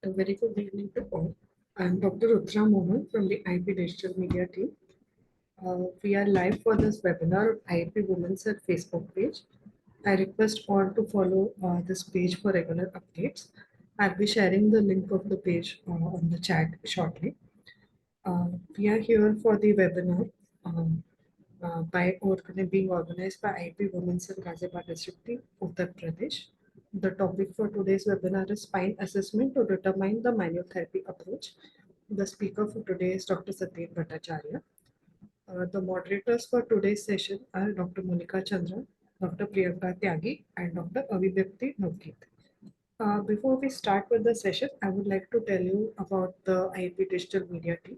A very good evening to all. I'm Dr. Rudra Mohan from the IP Digital Media team. We are live for this webinar on IP Women's at Facebook page. I request all to follow this page for regular updates. I'll be sharing the link of the page on the chat shortly. We are here for the webinar um, being organized by IP Women's in Ghaziabad District, Uttar Pradesh. The topic for today's webinar is spine assessment to determine the manual therapy approach. The speaker for today is Dr. Satyen Bhattacharya. The moderators for today's session are Dr. Monika Chandra, Dr. Priyanka Tyagi, and Dr. Avibhyakti Navgeet. Before we start with the session, I would like to tell you about the IP Digital Media team.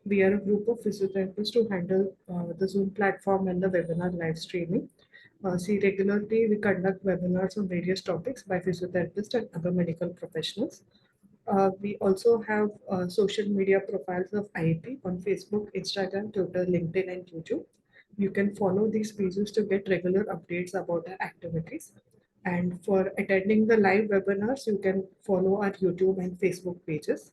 We are a group of physiotherapists to handle the Zoom platform and the webinar live streaming. Regularly we conduct webinars on various topics by physiotherapists and other medical professionals. We also have social media profiles of IIT on Facebook, Instagram, Twitter, LinkedIn, and YouTube. You can follow these pages to get regular updates about our activities. And for attending the live webinars, you can follow our YouTube and Facebook pages.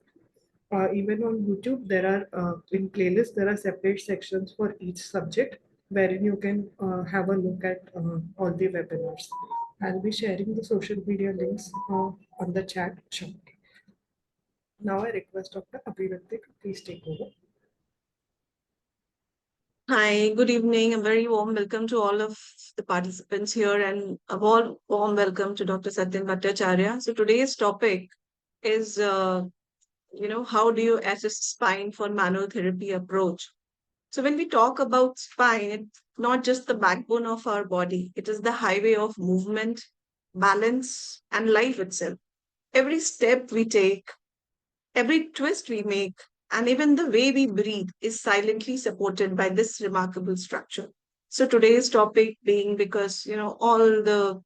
Even on YouTube, there are in playlists, there are separate sections for each subject wherein you can have a look at all the webinars. I'll be sharing the social media links on the chat shortly. Now I request Dr. Abhirakti to please take over. Hi, good evening. A very warm welcome to all of the participants here and a warm welcome to Dr. Satyen Bhattacharya. So today's topic is, how do you assess spine for manual therapy approach? So when we talk about spine, it's not just the backbone of our body. It is the highway of movement, balance, and life itself. Every step we take, every twist we make, and even the way we breathe is silently supported by this remarkable structure. So today's topic being because, all the,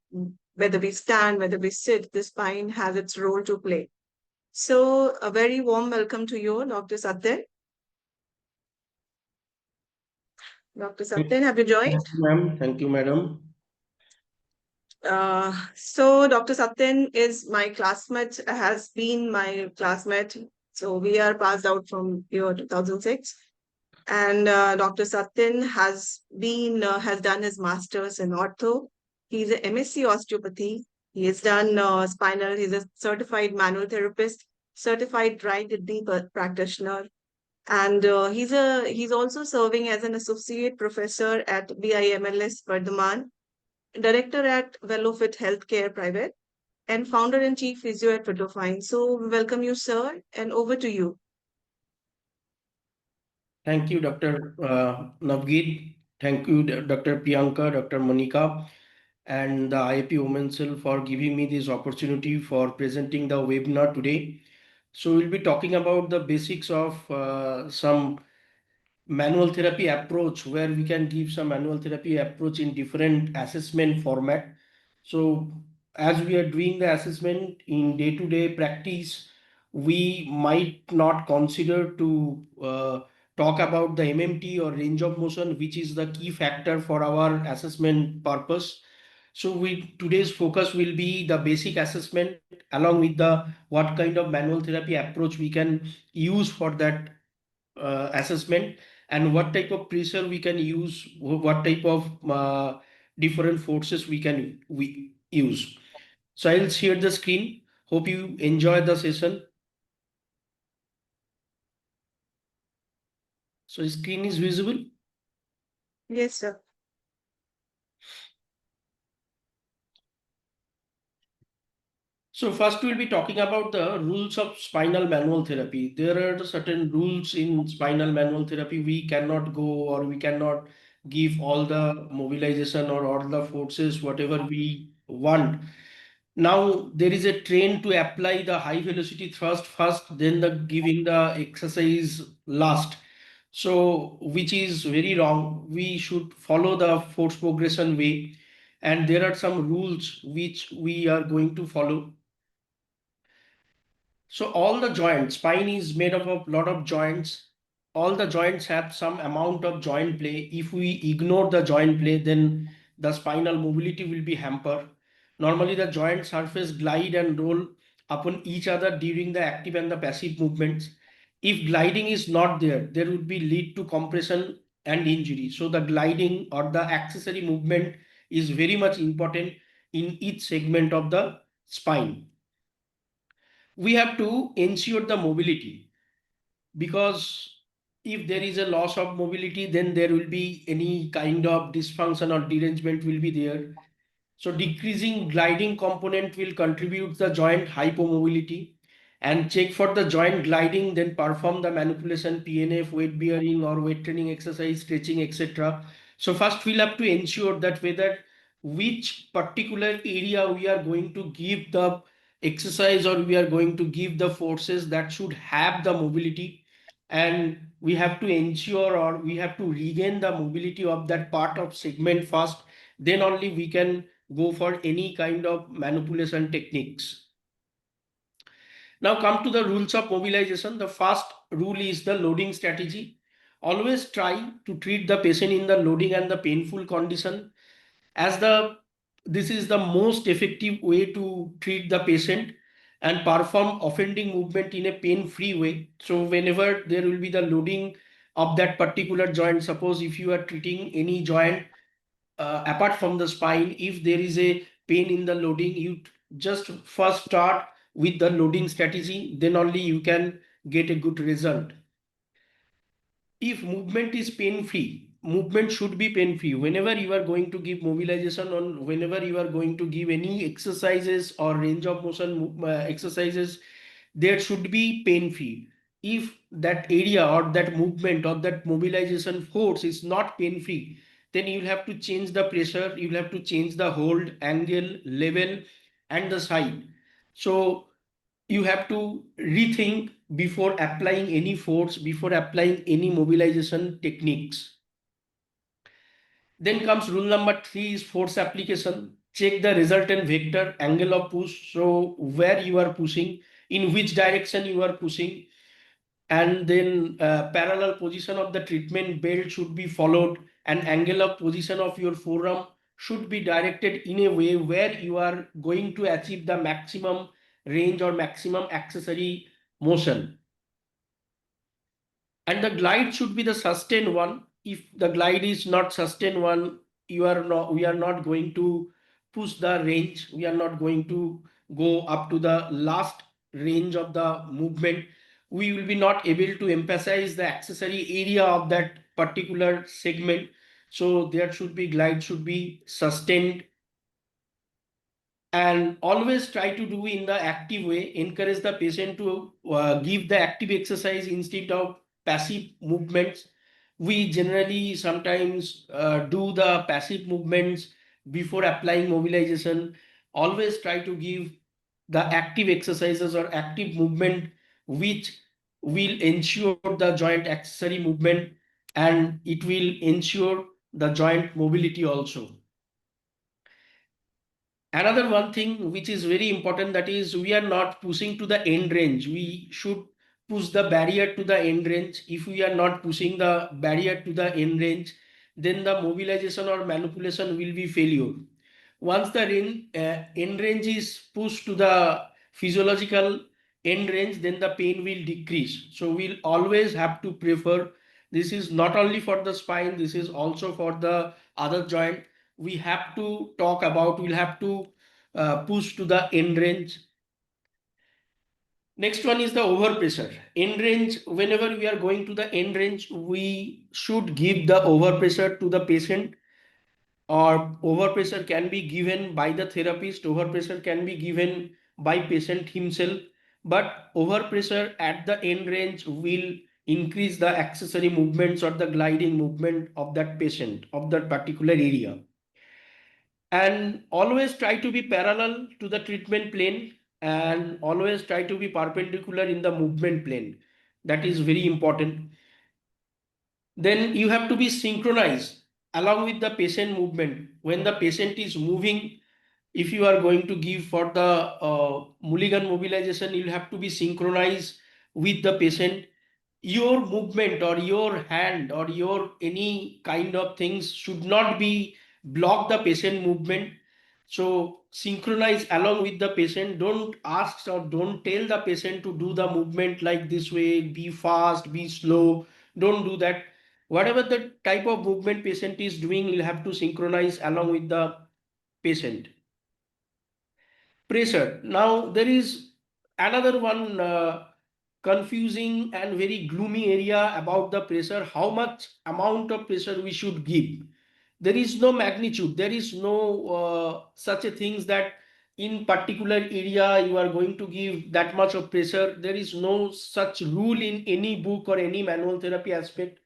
whether we stand, whether we sit, the spine has its role to play. So a very warm welcome to you, Dr. Satyen. Dr. Satyen, have you joined? Thank you, ma'am. Thank you, madam. So Dr. Satyen is my classmate, has been my classmate. So we are passed out from year 2006. And Dr. Satyen has done his master's in ortho. He's an MSc osteopathy. He has done spinal. He's a certified manual therapist, certified right kidney practitioner, and he's also serving as an associate professor at BIMLS Bardhaman, director at Wellofit Healthcare Private, and founder and chief physio at Fitofine. So welcome you, sir, and over to you. Thank you, Dr. Navgeet. Thank you, Dr. Priyanka, Dr. Monika, and the IIP Women's Cell for giving me this opportunity for presenting the webinar today. So we'll be talking about the basics of some manual therapy approach where we can give some manual therapy approach in different assessment format. So as we are doing the assessment in day-to-day practice, we might not consider to talk about the MMT or range of motion, which is the key factor for our assessment purpose. So today's focus will be the basic assessment along with the what kind of manual therapy approach we can use for that assessment, and what type of pressure we can use, what type of different forces we use. So I'll share the screen. Hope you enjoy the session. So screen is visible. Yes, sir. So first we'll be talking about the rules of spinal manual therapy. There are certain rules in spinal manual therapy. We cannot go or we cannot give all the mobilization or all the forces, whatever we want. Now there is a trend to apply the high velocity thrust first, then the giving the exercise last. So which is very wrong. We should follow the force progression way. And there are some rules which we are going to follow. So all the joints, spine is made up of a lot of joints. All the joints have some amount of joint play. If we ignore the joint play, then the spinal mobility will be hampered. Normally the joint surface glide and roll upon each other during the active and the passive movements. If gliding is not there, there would be lead to compression and injury. So the gliding or the accessory movement is very much important in each segment of the spine. We have to ensure the mobility, because if there is a loss of mobility, then there will be any kind of dysfunction or derangement will be there. So decreasing gliding component will contribute the joint hypomobility. And check for the joint gliding, then perform the manipulation, PNF, weight bearing or weight training exercise, stretching, etc. So first we'll have to ensure that whether which particular area we are going to give the exercise or we are going to give the forces that should have the mobility, and we have to ensure or we have to regain the mobility of that part of segment first, then only we can go for any kind of manipulation techniques. Now come to the rules of mobilization. The first rule is the loading strategy. Always try to treat the patient in the loading and the painful condition, as this is the most effective way to treat the patient and perform offending movement in a pain-free way. So whenever there will be the loading of that particular joint, suppose if you are treating any joint apart from the spine, if there is a pain in the loading, you just first start with the loading strategy, then only you can get a good result. If movement is pain free, movement should be pain free. Whenever you are going to give mobilization, on whenever you are going to give any exercises or range of motion exercises, there should be pain free. If that area or that movement or that mobilization force is not pain free, then you'll have to change the pressure, you'll have to change the hold, angle, level, and the side. So you have to rethink before applying any force, before applying any mobilization techniques. Then comes rule number 3 is force application. Check the resultant vector, angle of push. So where you are pushing, in which direction you are pushing, and then parallel position of the treatment belt should be followed, and angle of position of your forearm should be directed in a way where you are going to achieve the maximum range or maximum accessory motion. And the glide should be the sustained one. If the glide is not sustained one, we are not going to push the range, we are not going to go up to the last range of the movement, we will be not able to emphasize the accessory area of that particular segment. So there should be glide should be sustained. And always try to do in the active way, encourage the patient to give the active exercise instead of passive movements. We generally sometimes do the passive movements before applying mobilization. Always try to give the active exercises or active movement which will ensure the joint accessory movement, and it will ensure the joint mobility also. Another one thing which is very important, that is we are not pushing to the end range. We should push the barrier to the end range. If we are not pushing the barrier to the end range, then the mobilization or manipulation will be failure. Once the end range is pushed to the physiological end range, then the pain will decrease. So we'll always have to prefer, this is not only for the spine, this is also for the other joint. We have to talk about, we'll have to push to the end range. Next one is the overpressure. End range, whenever we are going to the end range, we should give the overpressure to the patient, or overpressure can be given by the therapist, overpressure can be given by patient himself, but overpressure at the end range will increase the accessory movements or the gliding movement of that patient of that particular area. And always try to be parallel to the treatment plane, and always try to be perpendicular in the movement plane. That is very important. Then you have to be synchronized along with the patient movement. When the patient is moving, if you are going to give for the Mulligan mobilization, you'll have to be synchronized with the patient. Your movement or your hand or your any kind of things should not be block the patient movement. So synchronize along with the patient. Don't ask or don't tell the patient to do the movement like this way, be fast, be slow. Don't do that. Whatever the type of movement patient is doing, you'll have to synchronize along with the patient. Pressure. Now there is another one confusing and very gloomy area about the pressure. How much amount of pressure we should give? There is no magnitude. There is no such a things that in particular area you are going to give that much of pressure. There is no such rule in any book or any manual therapy aspect.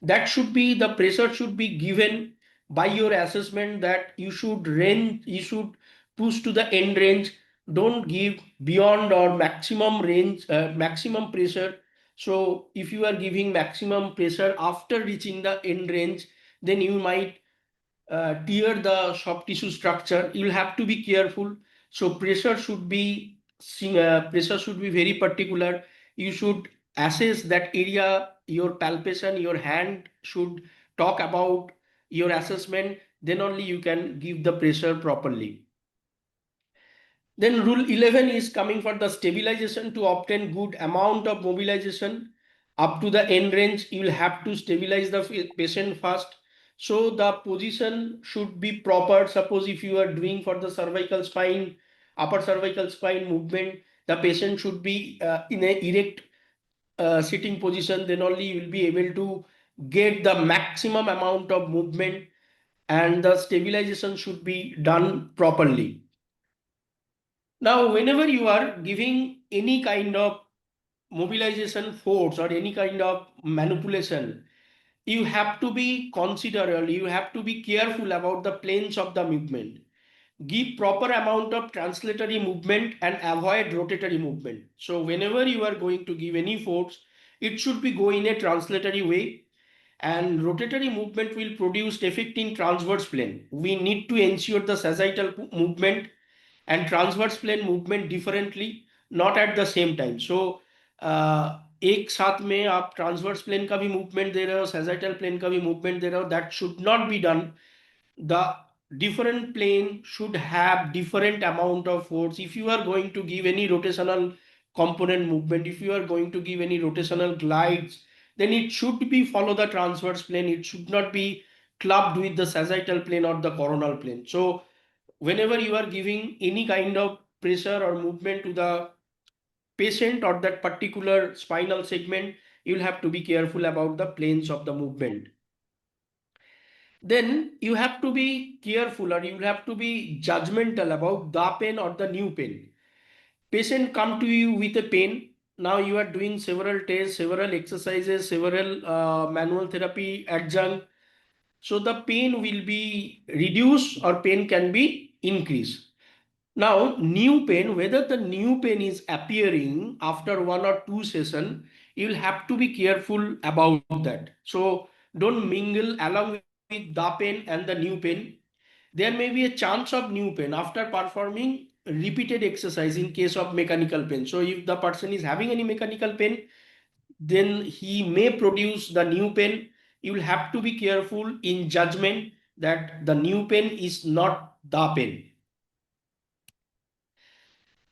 That should be, the pressure should be given by your assessment, that you should range, you should push to the end range. Don't give beyond or maximum range, maximum pressure. So if you are giving maximum pressure after reaching the end range, then you might tear the soft tissue structure. You'll have to be careful. So pressure should be very particular. You should assess that area, your palpation, your hand should talk about your assessment. Then only you can give the pressure properly. Then rule 11 is coming for the stabilization. To obtain good amount of mobilization up to the end range, you will have to stabilize the patient first. So the position should be proper. Suppose if you are doing for the cervical spine, upper cervical spine movement, the patient should be in a erect sitting position. Then only you will be able to get the maximum amount of movement, and the stabilization should be done properly. Now, whenever you are giving any kind of mobilization force or any kind of manipulation, you have to be considerate, you have to be careful about the planes of the movement. Give proper amount of translatory movement and avoid rotatory movement. So whenever you are going to give any force, it should be go in a translatory way, and rotatory movement will produce effect in transverse plane. We need to ensure the sagittal movement and transverse plane movement differently, not at the same time. So एक साथ में आप transverse plane का भी movement दे रहे हो, sagittal plane का भी मूवमेंट दे रहे हो, that should not be done. The different plane should have different amount of force. If you are going to give any rotational component movement, if you are going to give any rotational glides, then it should be follow the transverse plane. It should not be clubbed with the sagittal plane or the coronal plane. So whenever you are giving any kind of pressure or movement to the patient or that particular spinal segment, you'll have to be careful about the planes of the movement. Then you have to be careful, or you have to be judgmental about the pain or the new pain. Patient come to you with a pain. Now you are doing several tests, several exercises, several manual therapy adjunct. So the pain will be reduced or pain can be increased. Now, new pain, whether the new pain is appearing after one or two sessions, you will have to be careful about that. So don't mingle along with the pain and the new pain. There may be a chance of new pain after performing repeated exercise in case of mechanical pain. So if the person is having any mechanical pain, then he may produce the new pain. You will have to be careful in judgment that the new pain is not the pain.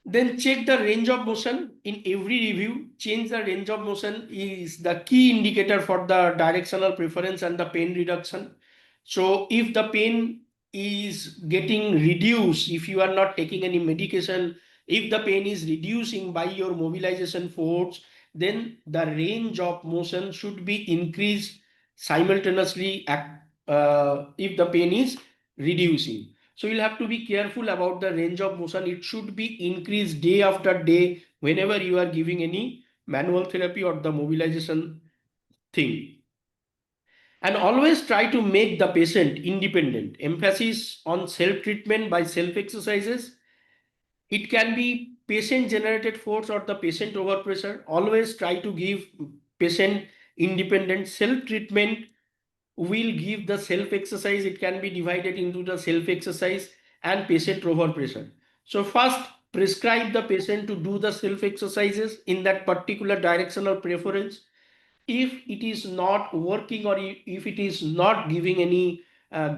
Then check the range of motion in every review. Change the range of motion is the key indicator for the directional preference and the pain reduction. So if the pain is getting reduced, if you are not taking any medication, if the pain is reducing by your mobilization force, then the range of motion should be increased simultaneously if the pain is reducing. So you'll have to be careful about the range of motion. It should be increased day after day whenever you are giving any manual therapy or the mobilization thing. And always try to make the patient independent. Emphasis on self-treatment by self-exercises. It can be patient-generated force or the patient overpressure. Always try to give patient independent self-treatment will give the self exercise. It can be divided into the self exercise and patient over pressure. So first prescribe the patient to do the self exercises in that particular directional preference. If it is not working or if it is not giving any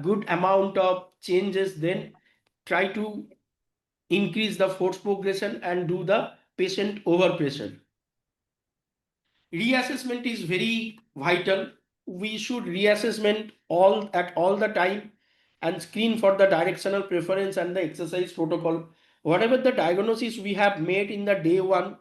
good amount of changes, then try to increase the force progression and do the patient overpressure. Reassessment is very vital. We should reassessment all the time and screen for the directional preference and the exercise protocol. Whatever the diagnosis we have made in the day one,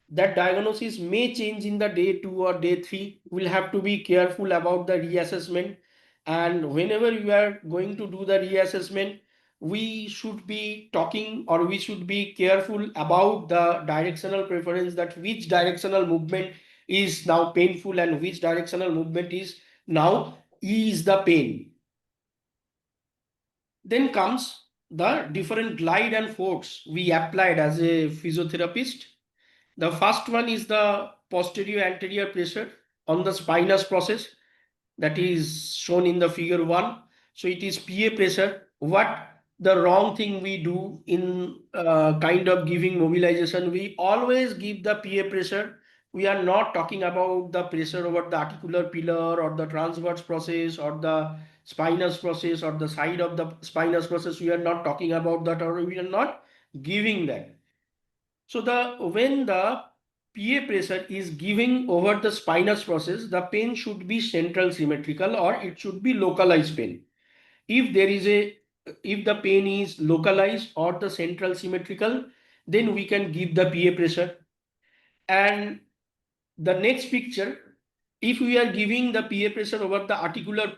that diagnosis may change in the day 2 or day 3. We'll have to be careful about the reassessment, and whenever you are going to do the reassessment, we should be talking, or we should be careful about the directional preference, that which directional movement is now painful and which directional movement is now ease the pain. Then comes the different glide and force we applied as a physiotherapist. The first one is the posterior anterior pressure on the spinous process, that is shown in the figure 1. So it is PA pressure. What the wrong thing we do in kind of giving mobilization, we always give the PA pressure. We are not talking about the pressure over the articular pillar or the transverse process or the spinous process or the side of the spinous process. We are not talking about that, or we are not giving that. So when the PA pressure is giving over the spinous process, the pain should be central symmetrical, or it should be localized pain. If there is a if the pain is localized or the central symmetrical, then we can give the PA pressure. And the next picture, if we are giving the PA pressure over the articular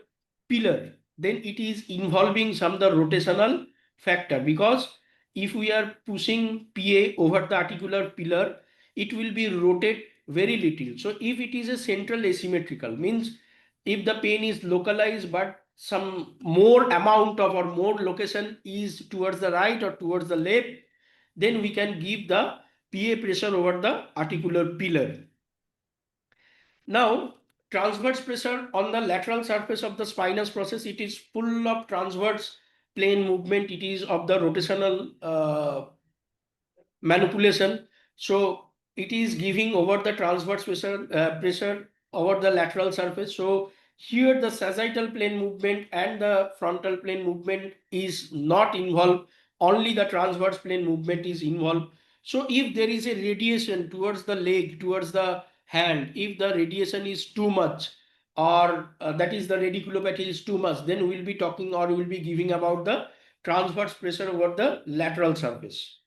pillar, then it is involving some the rotational factor, because if we are pushing PA over the articular pillar, it will be rotate very little. So if it is a central asymmetrical, means if the pain is localized but some more amount of or more location is towards the right or towards the left, then we can give the PA pressure over the articular pillar. Now, transverse pressure on the lateral surface of the spinous process, it is full of transverse plane movement. It is of the rotational manipulation. So it is giving over the transverse pressure over the lateral surface. So here the sagittal plane movement and the frontal plane movement is not involved. Only the transverse plane movement is involved. So if there is a radiation towards the leg, towards the hand, if the radiation is too much, or that is the radiculopathy is too much, then we'll be talking, or we'll be giving about the transverse pressure over the lateral surface.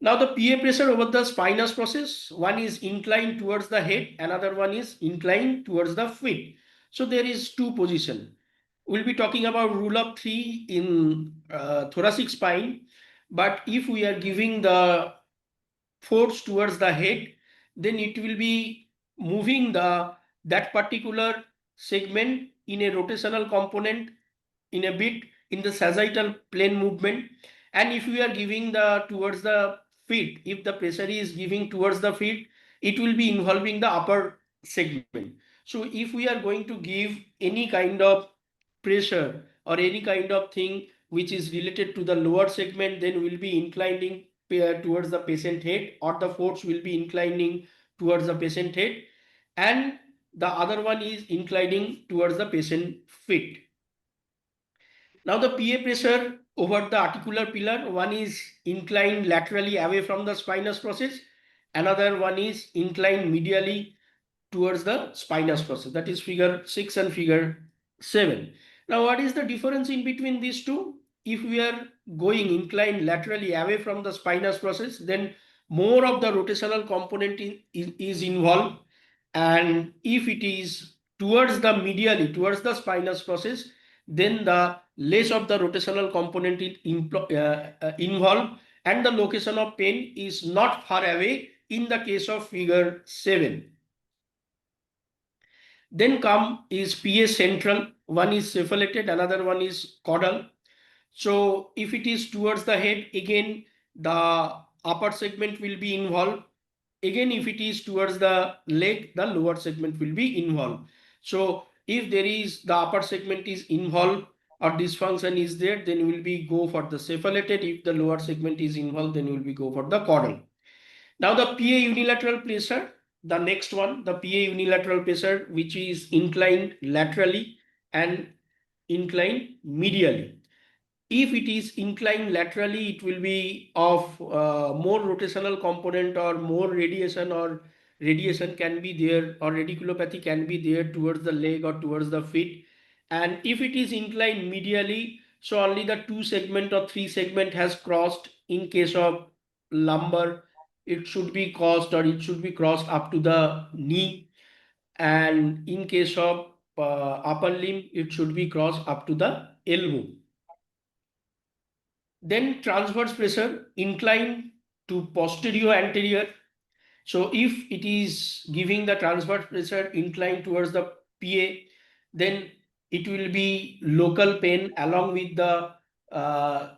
Now the PA pressure over the spinous process, one is inclined towards the head, another one is inclined towards the feet. So there is two position. We'll be talking about rule of 3 in thoracic spine. But if we are giving the force towards the head, then it will be moving that particular segment in a rotational component in a bit in the sagittal plane movement. And if we are giving the towards the feet, if the pressure is giving towards the feet, it will be involving the upper segment. So if we are going to give any kind of pressure or any kind of thing which is related to the lower segment, then we'll be inclining towards the patient head, or the force will be inclining towards the patient head, and the other one is inclining towards the patient feet. Now the PA pressure over the articular pillar, one is inclined laterally away from the spinous process, another one is inclined medially towards the spinous process. That is figure 6 and figure 7. Now what is the difference in between these two? If we are going inclined laterally away from the spinous process, then more of the rotational component is involved, and if it is towards the medially towards the spinous process, then the less of the rotational component is involved, and the location of pain is not far away in the case of figure 7. Then come is PA central, one is cephalated, another one is caudal. So if it is towards the head, again the upper segment will be involved. Again, if it is towards the leg, the lower segment will be involved. So if there is the upper segment is involved or dysfunction is there, then we will be go for the cephalated. If the lower segment is involved, then we will be go for the caudal. Now the PA unilateral pressure, the next one, the PA unilateral pressure, which is inclined laterally and inclined medially. If it is inclined laterally, it will be of more rotational component or more radiation, or radiation can be there, or radiculopathy can be there towards the leg or towards the feet. And if it is inclined medially, so only the 2 segment or 3 segment has crossed. In case of lumbar, it should be crossed, or it should be crossed up to the knee. And in case of upper limb, it should be crossed up to the elbow. Then transverse pressure inclined to posterior anterior. So if it is giving the transverse pressure inclined towards the PA, then it will be local pain along with the uh,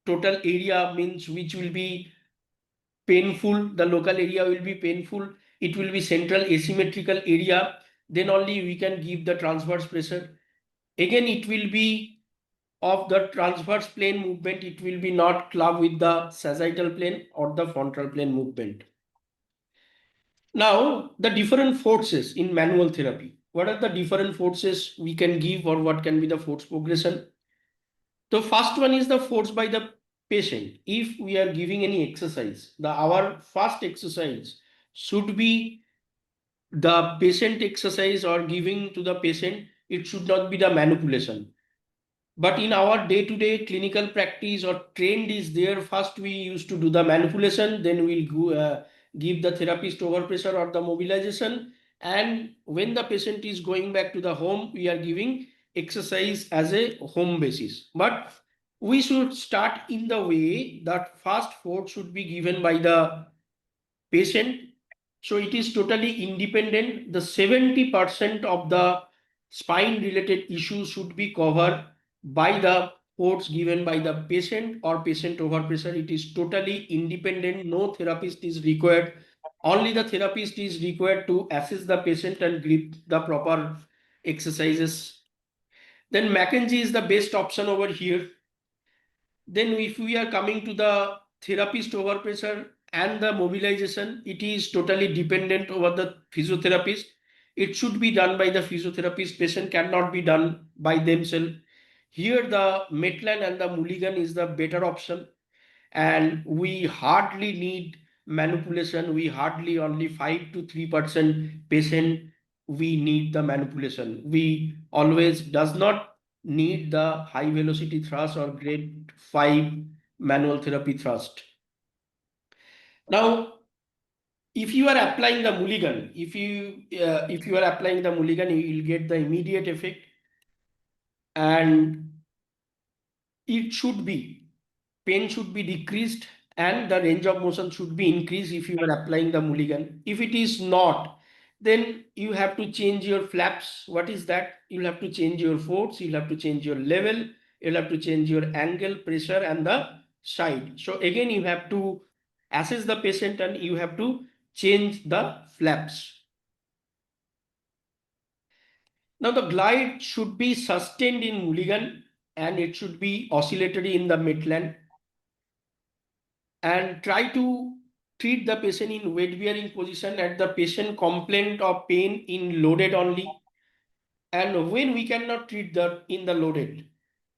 total area, means which will be painful. The local area will be painful. It will be central asymmetrical area. Then only we can give the transverse pressure. Again, it will be of the transverse plane movement, it will be not club with the sagittal plane or the frontal plane movement. Now, the different forces in manual therapy. What are the different forces we can give, or what can be the force progression? The first one is the force by the patient. If we are giving any exercise, our first exercise should be the patient exercise, or giving to the patient. It should not be the manipulation. But in our day-to-day clinical practice or trend is there, first we used to do the manipulation, then we'll give the therapist overpressure or the mobilization. And when the patient is going back to the home, we are giving exercise as a home basis. But we should start in the way that first force should be given by the patient. So it is totally independent. The 70% of the spine related issues should be covered by the force given by the patient or patient overpressure. It is totally independent. No therapist is required. Only the therapist is required to assess the patient and give the proper exercises. Then McKenzie is the best option over here. Then if we are coming to the therapist overpressure and the mobilization, it is totally dependent over the physiotherapist. It should be done by the physiotherapist. Patient cannot be done by themselves. Here the Maitland and the Mulligan is the better option, and we hardly need manipulation. We hardly, only 5 to 3% patient we need the manipulation. We always does not need the high velocity thrust or grade 5 manual therapy thrust. Now, if you are applying the Mulligan, if you are applying the Mulligan, you will get the immediate effect, and it should be, pain should be decreased and the range of motion should be increased if you are applying the Mulligan. If it is not, then you have to change your flaps. What is that? You'll have to change your force, you'll have to change your level, you'll have to change your angle, pressure, and the side. So again, you have to assess the patient and you have to change the flaps. Now the glide should be sustained in Mulligan and it should be oscillatory in the Maitland. And try to treat the patient in weight bearing position at the patient complaint of pain in loaded only. And when we cannot treat the in the loaded,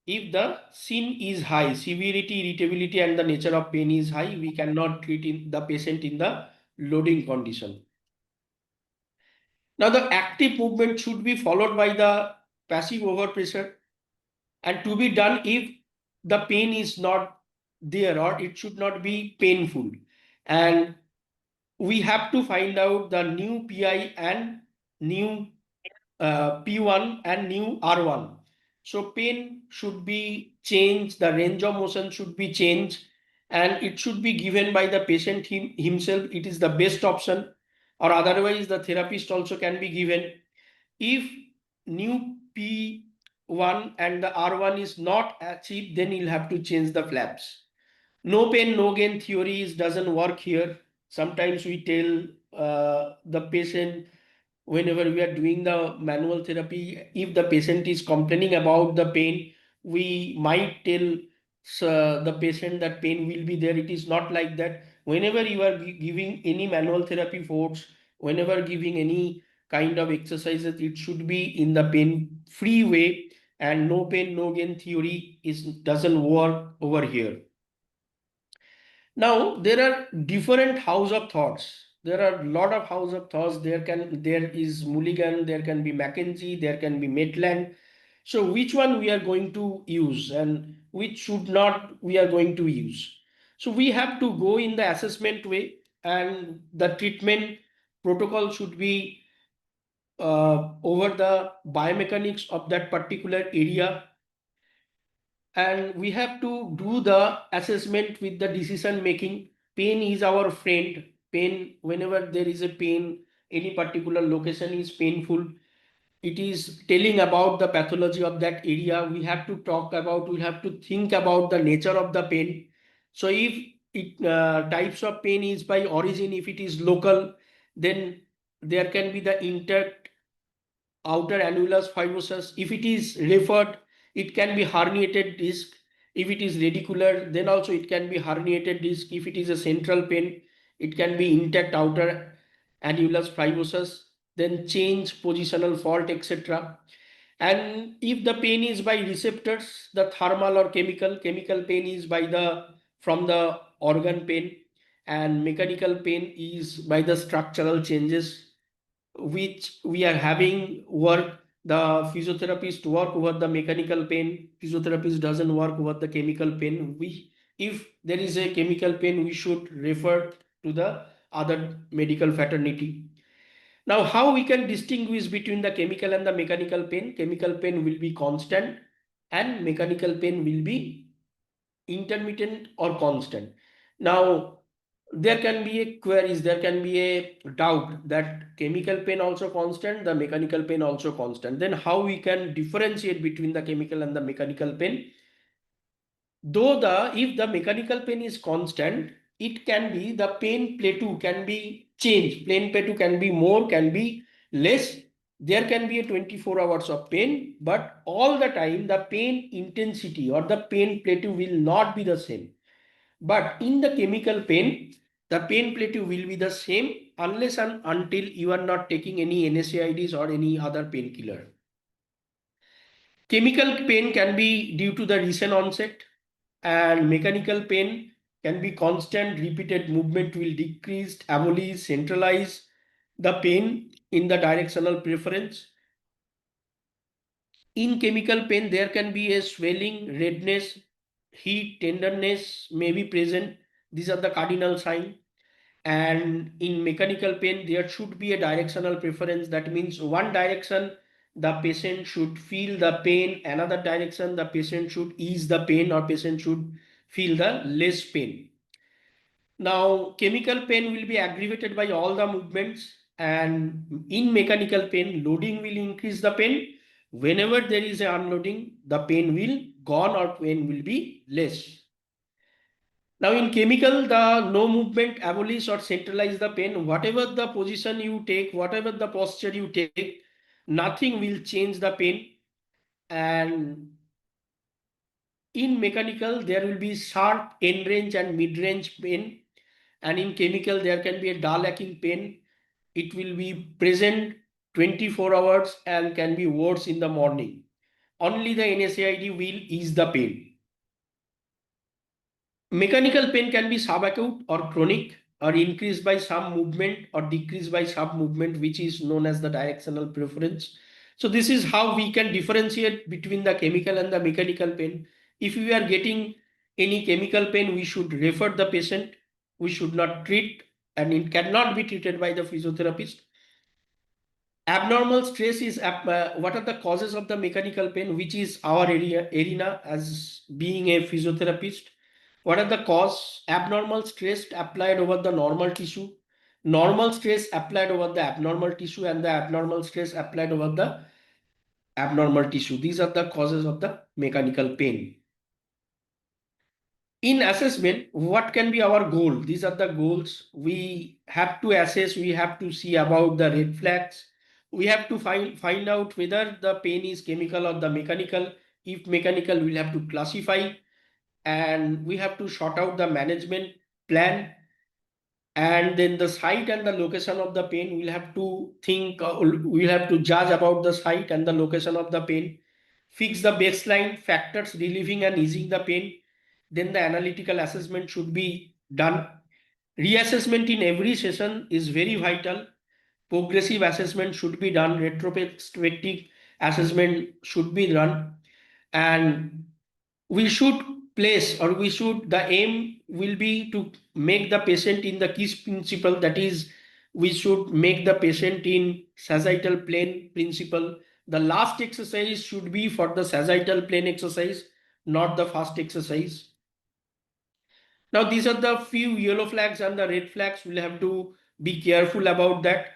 if the sin is high, severity, irritability, and the nature of pain is high, we cannot treat in the patient in the loading condition. Now the active movement should be followed by the passive overpressure, and to be done if the pain is not there, or it should not be painful. And we have to find out the new PI and new P1 and new R1. So pain should be changed, the range of motion should be changed, and it should be given by the patient himself. It is the best option, or otherwise the therapist also can be given. If new P1 and the R1 is not achieved, then you'll have to change the flaps. No pain, no gain theories doesn't work here. Sometimes we tell the patient, whenever we are doing the manual therapy, if the patient is complaining about the pain, we might tell the patient that pain will be there. It is not like that. Whenever you are giving any manual therapy force, whenever giving any kind of exercises, it should be in the pain free way, and no pain, no gain theory doesn't work over here. Now there are different house of thoughts. There are a lot of house of thoughts. There is Mulligan, there can be McKenzie, there can be Maitland. So which one we are going to use and which should not we are going to use. So we have to go in the assessment way, and the treatment protocol should be over the biomechanics of that particular area, and we have to do the assessment with the decision making. Pain is our friend. Pain, whenever there is a pain, any particular location is painful, it is telling about the pathology of that area. We have to talk about, we have to think about the nature of the pain. So if it types of pain is by origin, if it is local, then there can be the intact outer annulus fibrosus. If it is referred, it can be herniated disc. If it is radicular, then also it can be herniated disc. If it is a central pain, it can be intact outer annulus fibrosus, then change positional fault, etc. And if the pain is by receptors, the thermal or chemical pain is by the from the organ pain, and mechanical pain is by the structural changes which we are having work. The physiotherapist work over the mechanical pain, physiotherapist doesn't work over the chemical pain. We, if there is a chemical pain, we should refer to the other medical fraternity. Now, how we can distinguish between the chemical and the mechanical pain? Chemical pain will be constant and mechanical pain will be intermittent or constant. Now, there can be a queries, there can be a doubt that chemical pain also constant, the mechanical pain also constant. Then how we can differentiate between the chemical and the mechanical pain? Though if the mechanical pain is constant, it can be the pain plateau can be changed. Pain plateau can be more, can be less. There can be a 24 hours of pain, but all the time the pain intensity or the pain plateau will not be the same. But in the chemical pain, the pain plateau will be the same unless and until you are not taking any NSAIDs or any other painkiller. Chemical pain can be due to the recent onset, and mechanical pain can be constant, repeated movement will decrease, abolish, centralize the pain in the directional preference. In chemical pain, there can be a swelling, redness, heat, tenderness may be present. These are the cardinal signs. And in mechanical pain, there should be a directional preference. That means one direction, the patient should feel the pain, another direction, the patient should ease the pain or patient should feel the less pain. Now, chemical pain will be aggravated by all the movements, and in mechanical pain, loading will increase the pain. Whenever there is an unloading, the pain will gone or pain will be less. Now in chemical, the no movement abolish or centralize the pain. Whatever the position you take, whatever the posture you take, nothing will change the pain. And in mechanical, there will be sharp end range and mid range pain. And in chemical, there can be a dull aching pain. It will be present 24 hours and can be worse in the morning. Only the NSAID will ease the pain. Mechanical pain can be subacute or chronic, or increased by some movement or decreased by some movement, which is known as the directional preference. So this is how we can differentiate between the chemical and the mechanical pain. If we are getting any chemical pain, we should refer the patient. We should not treat, and it cannot be treated by the physiotherapist. Abnormal stress is what are the causes of the mechanical pain, which is our arena as being a physiotherapist. What are the cause? Abnormal stress applied over the normal tissue, normal stress applied over the abnormal tissue, and the abnormal stress applied over the abnormal tissue. These are the causes of the mechanical pain. In assessment, what can be our goal? These are the goals. We have to assess, we have to see about the red flags. We have to find out whether the pain is chemical or the mechanical. If mechanical, we'll have to classify, and we have to sort out the management plan. And then the site and the location of the pain, we'll have to think, we'll have to judge about the site and the location of the pain. fix the baseline factors relieving and easing the pain. Then the analytical assessment should be done. Reassessment in every session is very vital. Progressive assessment should be done. Retrospective assessment should be done. And we should the aim will be to make the patient in the KISS principle, that is, we should make the patient in sagittal plane principle. The last exercise should be for the sagittal plane exercise, not the first exercise. Now these are the few yellow flags and the red flags. We'll have to be careful about that.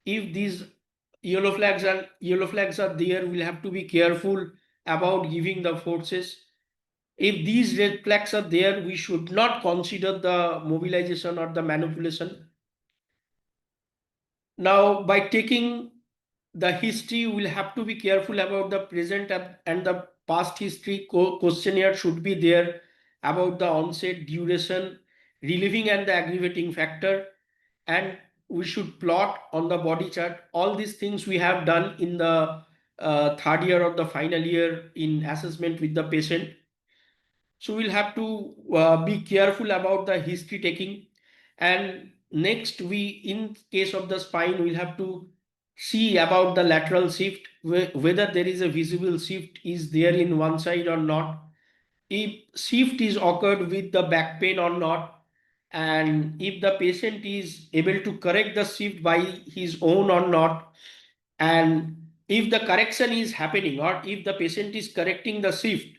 If these yellow flags are there, we'll have to be careful about giving the forces. If these red flags are there, we should not consider the mobilization or the manipulation. Now, by taking the history, we'll have to be careful about the present and the past history. Questionnaire should be there about the onset, duration, relieving and the aggravating factor, and we should plot on the body chart. All these things we have done in the third year of the final year in assessment with the patient. So we'll have to be careful about the history taking. And next, in case of the spine, we'll have to see about the lateral shift, whether there is a visible shift is there in one side or not. If shift is occurred with the back pain or not, and if the patient is able to correct the shift by his own or not, and if the correction is happening or if the patient is correcting the shift,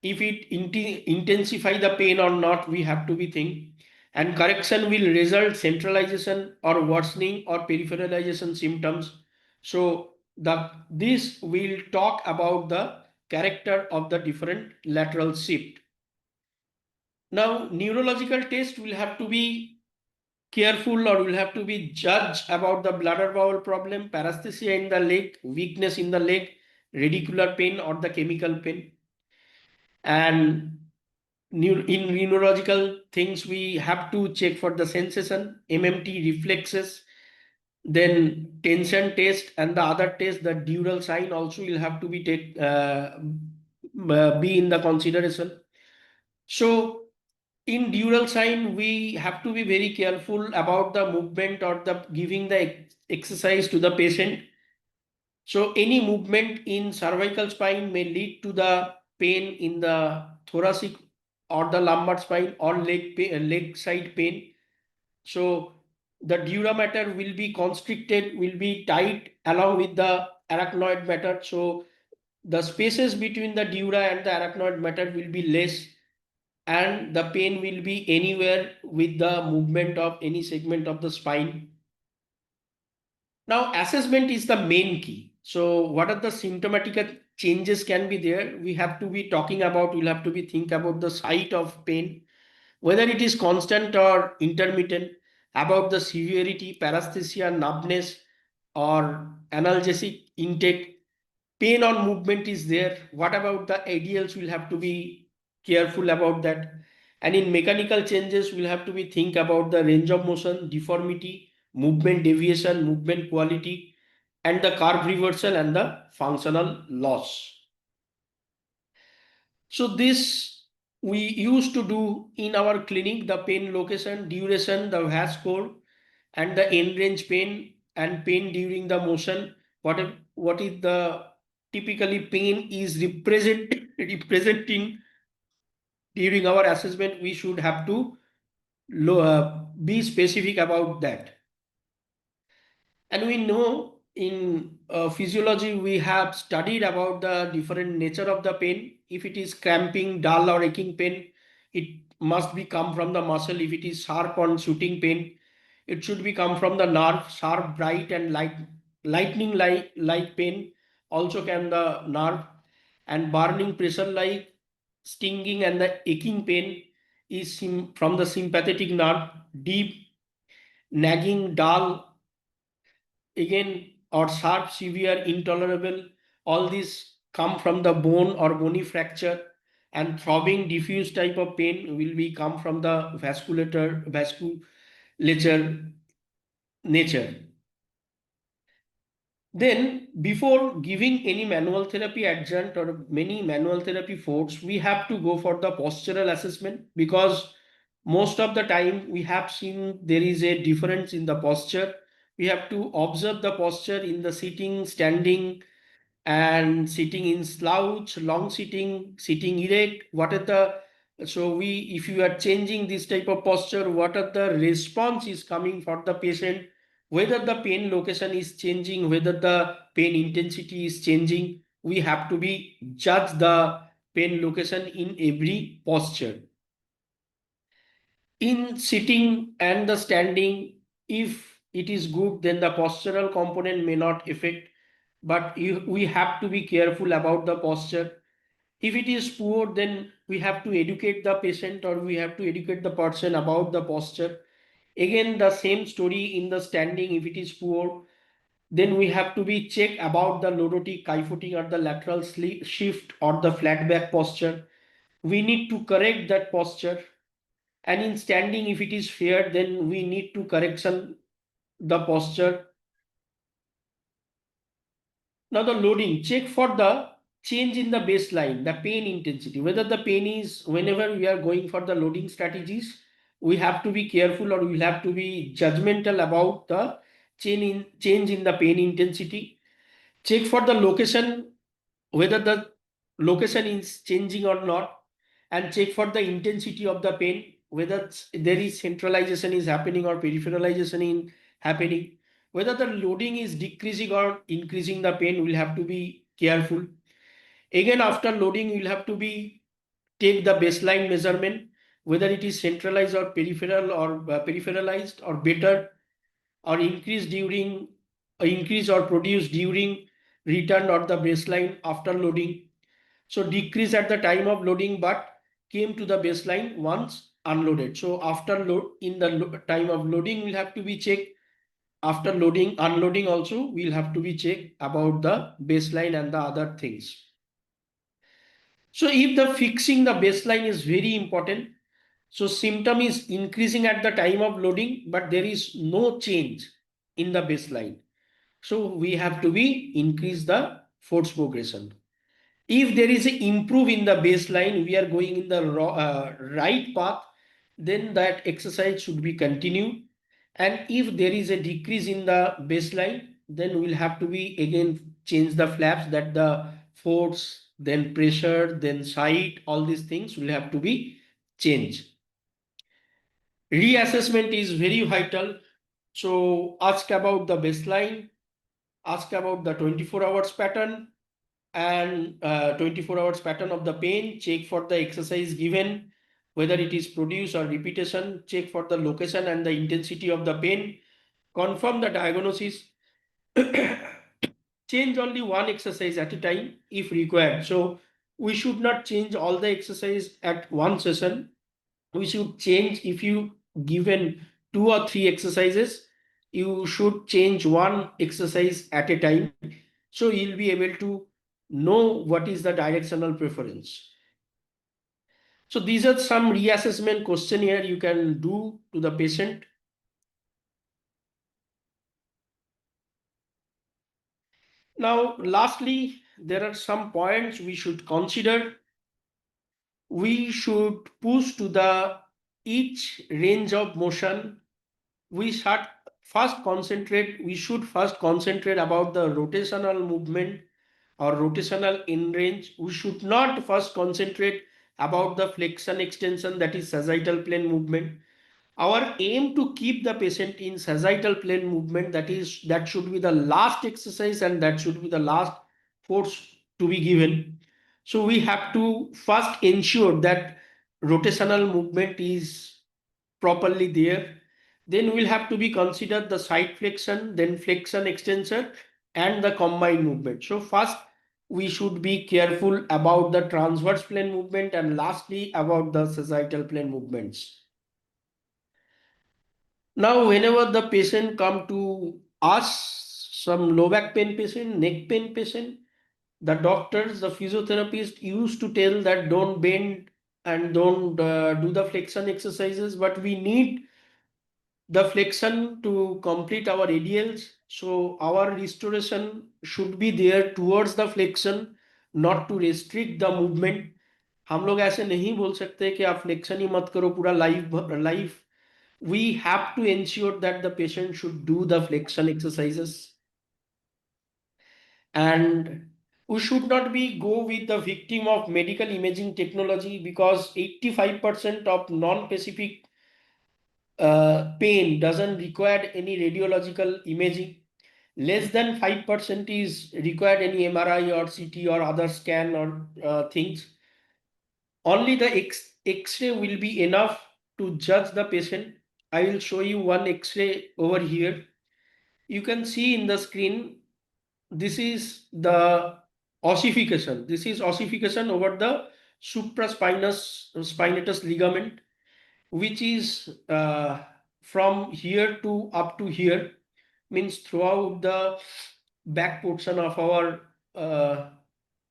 if it intensify the pain or not, we have to be think. And correction will result centralization or worsening or peripheralization symptoms. So this will talk about the character of the different lateral shift. Now neurological test will have to be careful, or will have to be judged about the bladder bowel problem, paresthesia in the leg, weakness in the leg, radicular pain or the chemical pain. And in neurological things, we have to check for the sensation, MMT, reflexes, then tension test, and the other test, the dural sign also will have to be be in the consideration. So in dural sign, we have to be very careful about the movement or the giving the exercise to the patient. So any movement in cervical spine may lead to the pain in the thoracic or the lumbar spine or leg side pain. So the dura mater will be constricted, will be tight along with the arachnoid mater. So the spaces between the dura and the arachnoid mater will be less, and the pain will be anywhere with the movement of any segment of the spine. Now, assessment is the main key. So what are the symptomatic changes can be there? We have to be talking about, we'll have to be think about the site of pain, whether it is constant or intermittent, about the severity, paresthesia, numbness, or analgesic intake. Pain on movement is there. What about the ADLs? We'll have to be careful about that. And in mechanical changes, we'll have to be think about the range of motion, deformity, movement deviation, movement quality, and the curve reversal and the functional loss. So this we used to do in our clinic, the pain location, duration, the VAS score, and the end range pain and pain during the motion. What is the typically pain is representing during our assessment, we should have to be specific about that. And we know in physiology, we have studied about the different nature of the pain. If it is cramping, dull or aching pain, it must be come from the muscle. If it is sharp or shooting pain, it should be come from the nerve. Sharp, bright and lightning like pain also can the nerve, and burning pressure like stinging and the aching pain is from the sympathetic nerve. Deep, nagging, dull, again, or sharp, severe, intolerable, all these come from the bone or bony fracture. And throbbing, diffuse type of pain will be come from the vasculature nature. Then, before giving any manual therapy adjunct or many manual therapy force, we have to go for the postural assessment, because most of the time we have seen there is a difference in the posture. We have to observe the posture in the sitting, standing, and sitting in slouch, long sitting, sitting erect. What are the, so we, if you are changing this type of posture, what are the response is coming for the patient, whether the pain location is changing, whether the pain intensity is changing. We have to be judge the pain location in every posture. In sitting and the standing, if it is good, then the postural component may not affect, but we have to be careful about the posture. If it is poor, then we have to educate the patient or we have to educate the person about the posture. Again, the same story in the standing. If it is poor, then we have to be check about the lordotic, kyphotic, or the lateral shift or the flat back posture. We need to correct that posture. And in standing, if it is fair, then we need to correction the posture. Now the loading, check for the change in the baseline, the pain intensity, whether the pain is, whenever we are going for the loading strategies, we have to be careful or we have to be judgmental about the change in the pain intensity. Check for the location, whether the location is changing or not, and check for the intensity of the pain, whether there is centralization is happening or peripheralization in happening, whether the loading is decreasing or increasing the pain. Will have to be careful. Again, after loading, you'll have to be take the baseline measurement, whether it is centralized or peripheral or peripheralized or better, or increase or produce during return or the baseline after loading. So decrease at the time of loading, but came to the baseline once unloaded. So after load, in the time of loading, will have to be checked. After loading, unloading also will have to be checked about the baseline and the other things. So if the fixing the baseline is very important, so symptom is increasing at the time of loading, but there is no change in the baseline. So we have to be increase the force progression. If there is a improve in the baseline, we are going in the right path, then that exercise should be continued. And if there is a decrease in the baseline, then we'll have to be again change the flaps, that the force, then pressure, then height, all these things will have to be changed. Reassessment is very vital. So ask about the baseline, ask about the 24 hours pattern, and 24 hours pattern of the pain, check for the exercise given, whether it is produce or repetition, check for the location and the intensity of the pain, confirm the diagnosis, change only one exercise at a time if required. So we should not change all the exercise at one session. We should change, if you given 2 or 3 exercises, you should change one exercise at a time, so you'll be able to know what is the directional preference. So these are some reassessment questionnaire you can do to the patient. Now lastly, there are some points we should consider. We should push to the each range of motion. We start first concentrate, we should first concentrate about the rotational movement or rotational in range. We should not first concentrate about the flexion extension, that is sagittal plane movement. Our aim to keep the patient in sagittal plane movement, that should be the last exercise and that should be the last force to be given. So we have to first ensure that rotational movement is properly there. Then we'll have to be considered the side flexion, then flexion extensor, and the combined movement. So first we should be careful about the transverse plane movement, and lastly about the sagittal plane movements. Now whenever the patient come to us, some low back pain patient, neck pain patient, the doctors, the physiotherapist used to tell that don't bend and don't do the flexion exercises, but we need the flexion to complete our ADLs. So our restoration should be there towards the flexion, not to restrict the movement. हम लोग ऐसे नहीं बोल सकते कि आप flexion ही मत करो पूरा life. We have to ensure that the patient should do the flexion exercises, and we should not be go with the victim of medical imaging technology, because 85% of non-specific pain doesn't require any radiological imaging. Less than 5% is required any MRI or CT or other scan or things. Only the X-ray will be enough to judge the patient. I will show you one X-ray over here. You can see in the screen, this is the ossification. This is ossification over the supraspinatus ligament, which is from here to up to here, means throughout the back portion of our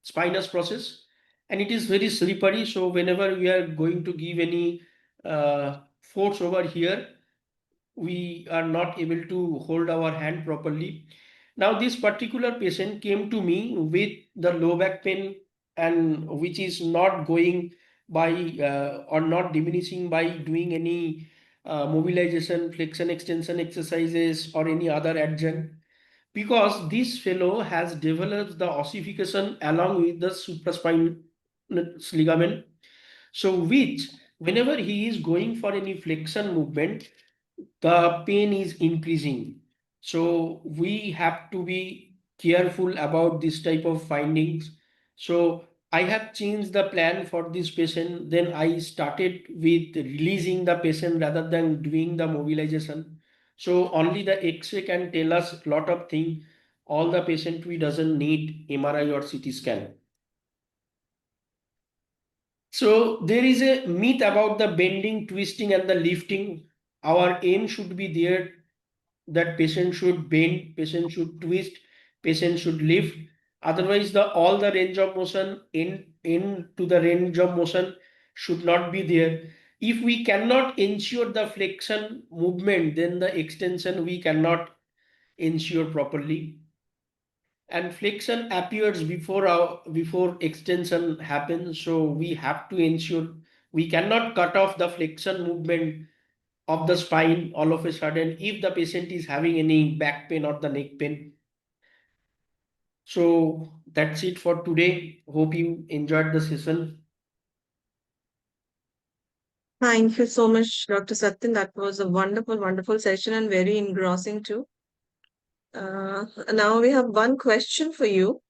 spinous process, and it is very slippery. So whenever we are going to give any force over here, we are not able to hold our hand properly. Now, this particular patient came to me with the low back pain, and which is not going by or not diminishing by doing any mobilization, flexion, extension exercises or any other adjunct, because this fellow has developed the ossification along with the supraspinous ligament. So, which whenever he is going for any flexion movement, the pain is increasing. So we have to be careful about this type of findings. So I have changed the plan for this patient. Then I started with releasing the patient rather than doing the mobilization. So only the X-ray can tell us a lot of things. All the patient we doesn't need MRI or CT scan. So there is a myth about the bending, twisting, and the lifting. Our aim should be there that patient should bend, patient should twist, patient should lift. Otherwise, the all the range of motion into the range of motion should not be there. If we cannot ensure the flexion movement, then the extension we cannot ensure properly. And flexion appears before extension happens. So we have to ensure we cannot cut off the flexion movement of the spine all of a sudden if the patient is having any back pain or the neck pain. So that's it for today. Hope you enjoyed the session. Thank you so much, Dr. Satyan. That was a wonderful, wonderful session and very engrossing too. Now we have one question for you.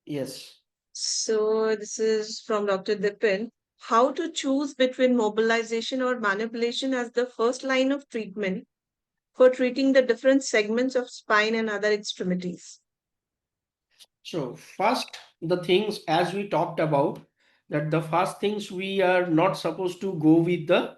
Yes. So this is from Dr. Dipin. How to choose between mobilization or manipulation as the first line of treatment for treating the different segments of spine and other extremities? So first, the things as we talked about, that the first things we are not supposed to go with the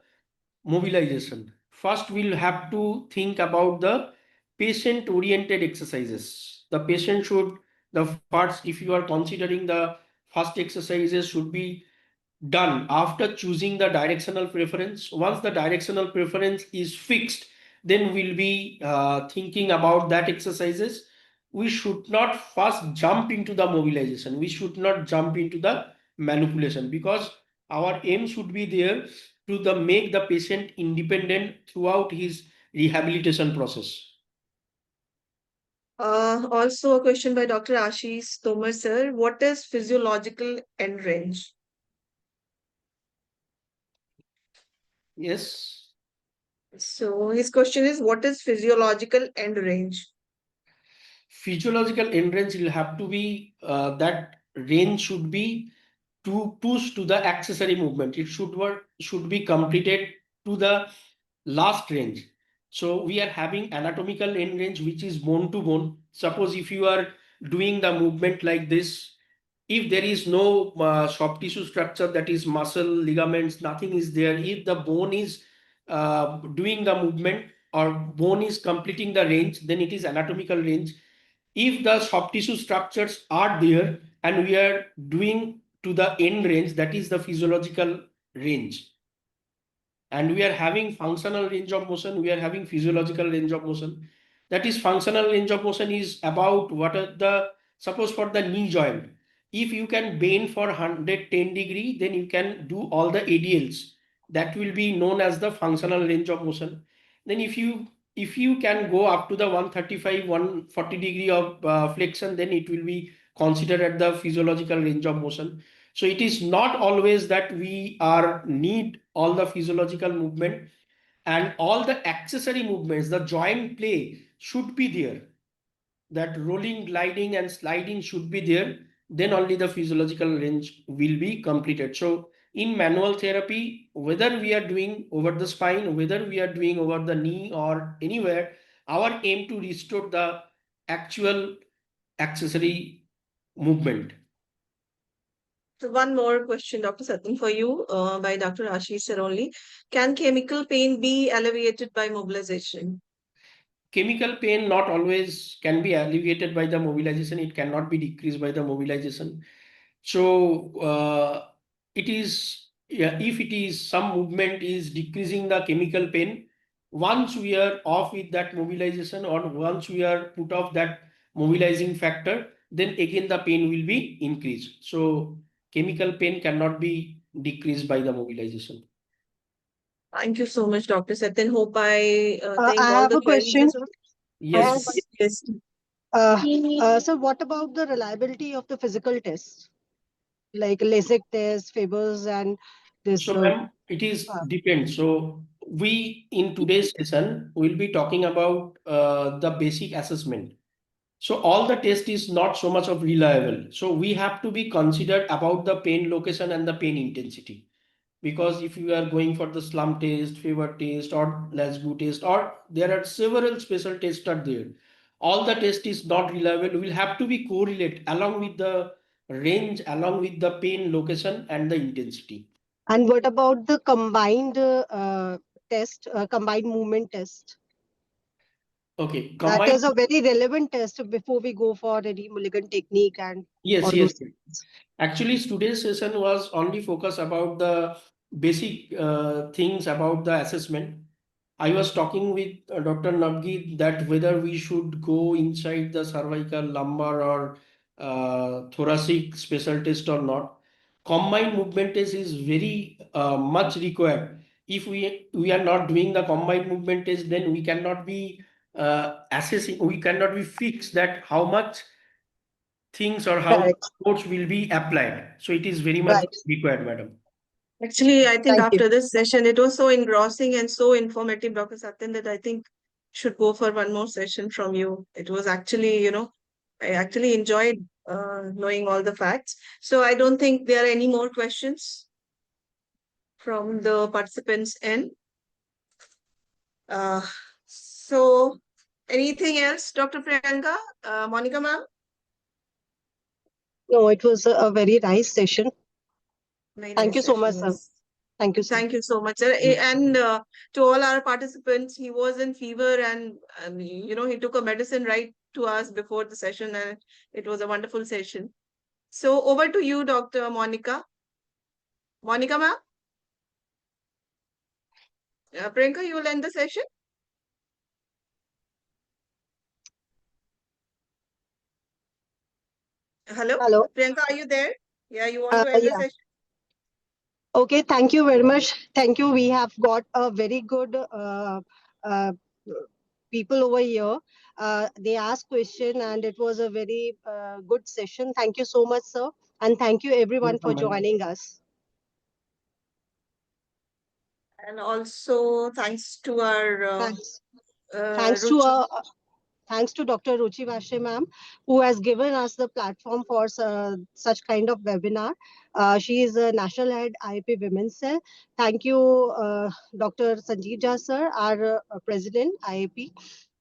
mobilization. First, we'll have to think about the patient oriented exercises. The patient should, the first, if you are considering the first exercises should be done after choosing the directional preference. Once the directional preference is fixed, then we'll be thinking about that exercises. We should not first jump into the mobilization. We should not jump into the manipulation, because our aim should be there to make the patient independent throughout his rehabilitation process. Also, a question by Dr. Ashish Tomar sir. What is physiological end range? Yes. So his question is, what is physiological end range? Physiological end range will have to be that range should be to push to the accessory movement. It should be completed to the last range. So we are having anatomical end range, which is bone to bone. Suppose if you are doing the movement like this, if there is no soft tissue structure, that is muscle, ligaments, nothing is there. If the bone is doing the movement or bone is completing the range, then it is anatomical range. If the soft tissue structures are there and we are doing to the end range, that is the physiological range. and we are having functional range of motion, we are having physiological range of motion. That is, functional range of motion is about what are the, suppose for the knee joint, if you can bend for 110 degree, then you can do all the ADLs. That will be known as the functional range of motion. Then if you can go up to the 135 140 degree of flexion, then it will be considered at the physiological range of motion. So it is not always that we are need all the physiological movement, and all the accessory movements, the joint play should be there. That rolling, gliding, and sliding should be there. Then only the physiological range will be completed. So in manual therapy, whether we are doing over the spine, whether we are doing over the knee or anywhere, our aim to restore the actual accessory movement. So one more question, Dr. Satyan, for you by Dr. Ashish sir only. Can chemical pain be alleviated by mobilization? Chemical pain not always can be alleviated by the mobilization. It cannot be decreased by the mobilization. So it is, yeah, if it is some movement is decreasing the chemical pain, once we are off with that mobilization, or once we are put off that mobilizing factor, then again the pain will be increased. So chemical pain cannot be decreased by the mobilization. Thank you so much, Dr. Satyan. Hope I think I all have the a queries question. are Yes. yes. So what about the reliability of the physical tests, like LASIK test, Fibers, and this? So, ma'am, it is Uh, depends. So, we in today's session will be talking about the basic assessment. So, all the test is not so much of reliable. So, we have to be considered about the pain location and the pain intensity. Because if you are going for the slump test, fever test, or Glasgow test, or there are several special tests are there, all the test is not reliable. Will have to be correlate along with the range, along with the pain location and the intensity. and what about the combined test, combined movement test? Okay, That combined. is a very relevant test before we go for any Mulligan technique and Yes, all yes. those things. Actually, today's session was only focused about the basic things about the assessment. I was talking with Dr. Navgeet that whether we should go inside the cervical, lumbar, or thoracic special test or not. Combined movement test is very much required. If we are not doing the combined movement test, then we cannot be assessing. We cannot be fixed that how much things or how Correct. sports will be applied. So it is very much Right. required, madam. Actually, I think Thank you. after this session, it was so engrossing and so informative, Dr. Satyan, that I think should go for one more session from you. It was actually, I actually enjoyed knowing all the facts. So I don't think there are any more questions from the participants end. Uh, so anything else, Dr. Priyanka, Monica ma'am? No, it was a very nice session. Very Thank nice you so session, much, sir. yes. Thank you, sir. Thank you so much, sir. And to all our participants, he was in fever and, he took a medicine right to us before the session, and it was a wonderful session. So over to you, Dr. Monica. Monica ma'am? Priyanka, you will end the session? Hello? Hello. Priyanka, are you there? Yeah, you want to end the Yeah. session? Okay, thank you very much. Thank you. We have got a very good uh, people over here. They asked question and it was a very good session. Thank you so much, sir. And thank you everyone for Welcome, madam. joining us. And also thanks to our Thanks. Thanks to Ruchi. Thanks to Dr. Ruchi Vashe ma'am, who has given us the platform for such kind of webinar. She is a National Head IAP Women's Cell. Thank you, Dr. Sanjeev Jha sir, our President, IAP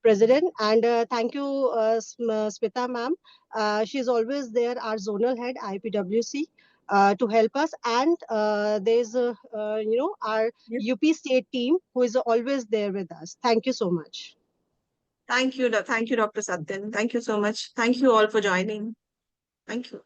President. And thank you, Smita ma'am. She's always there, our Zonal Head, IPWC. To help us, and there's our UP State team who is always there with us. Thank you so much. Thank you, Dr. Satyan. Thank you so much. Thank you all for joining. Thank you.